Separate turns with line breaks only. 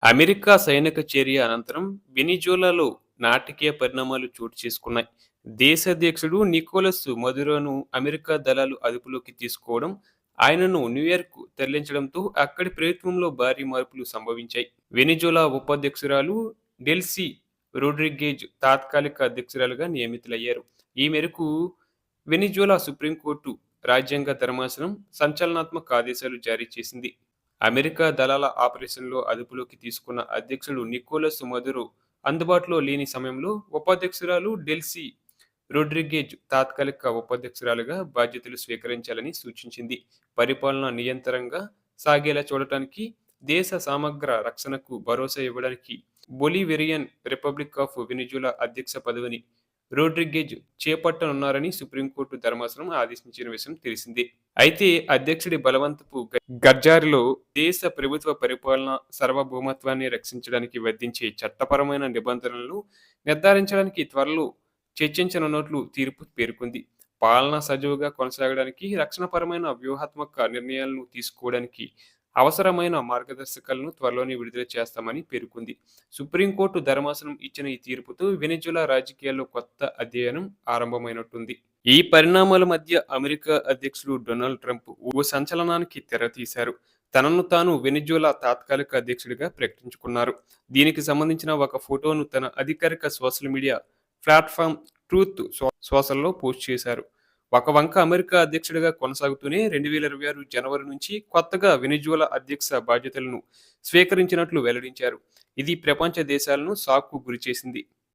America సైనిక చర్య అనంతరం వెనిజులాలో నాటకీయ పరిణామాలు చోటు చేసుకున్నాయి. దేశాధ్యక్షుడు నికోలస్ మదురోను అమెరికా దళాలు అదుపులోకి తీసుకోవడం, ఆయనను న్యూయార్క్ తరలించడంతో అక్కడి ప్రభుత్వంలో భారీ మార్పులు సంభవించాయి. వెనిజులా ఉపాధ్యక్షురాలు డెల్సీ రోడ్రిగేజ్ తాత్కాలిక అధ్యక్షురాలుగా నియమితులయ్యారు. ఈ మేరకు వెనిజులా సుప్రీంకోర్టు రాజ్యాంగ ధర్మాసనం సంచలనాత్మక ఆదేశాలు జారీ చేసింది. అమెరికా దళాల ఆపరేషన్‌లో అదుపులోకి తీసుకున్న అధ్యక్షుడు నికోలస్ మదురో అందుబాటులో లేని సమయంలో ఉపాధ్యక్షురాలు డెల్సీ రోడ్రిగేజ్ తాత్కాలిక ఉపాధ్యక్షురాలుగా బాధ్యతలు స్వీకరించాలని సూచించింది. పరిపాలన నియంత్రణగా సాగేలా చూడటానికి, దేశ సమగ్ర రక్షణకు భరోసా ఇవ్వడానికి బొలివేరియన్ రిపబ్లిక్ ఆఫ్ వెనిజులా అధ్యక్ష పదవిని రోడ్రిగేజ్ చేపట్టనున్నారని సుప్రీంకోర్టు ధర్మాసనం ఆదేశించిన విషయం తెలిసిందే. అయితే అధ్యక్షుడి బలవంతపు గర్జారిలో దేశ ప్రభుత్వ పరిపాలన సార్వభౌమత్వాన్ని రక్షించడానికి విధించే చట్టపరమైన నిబంధనలను నిర్ధారించడానికి త్వరలో చర్చించనున్నట్లు తీర్పు పేర్కొంది. పాలన సజావుగా కొనసాగడానికి, రక్షణపరమైన వ్యూహాత్మక నిర్ణయాలను తీసుకోవడానికి అవసరమైన మార్గదర్శకాలను త్వరలోనే విడుదల చేస్తామని పేర్కొంది. సుప్రీంకోర్టు ధర్మాసనం ఇచ్చిన ఈ తీర్పుతో వెనిజులా రాజకీయాల్లో కొత్త అధ్యయనం ఆరంభమైనట్టుంది. ఈ పరిణామాల మధ్య అమెరికా అధ్యక్షుడు డొనాల్డ్ ట్రంప్ ఓ సంచలనానికి తెరతీశారు. తనను తాను వెనిజులా తాత్కాలిక అధ్యక్షుడిగా ప్రకటించుకున్నారు. దీనికి సంబంధించిన ఒక ఫోటోను తన అధికారిక సోషల్ మీడియా ప్లాట్‌ఫామ్ ట్రూత్ సోషల్‌లో పోస్ట్ చేశారు. ఒక వంక అమెరికా అధ్యక్షుడిగా కొనసాగుతూనే 2026 జనవరి నుంచి కొత్తగా వెనిజులా అధ్యక్ష బాధ్యతలను స్వీకరించినట్లు వెల్లడించారు. ఇది ప్రపంచ దేశాలను షాక్‌కు గురిచేసింది.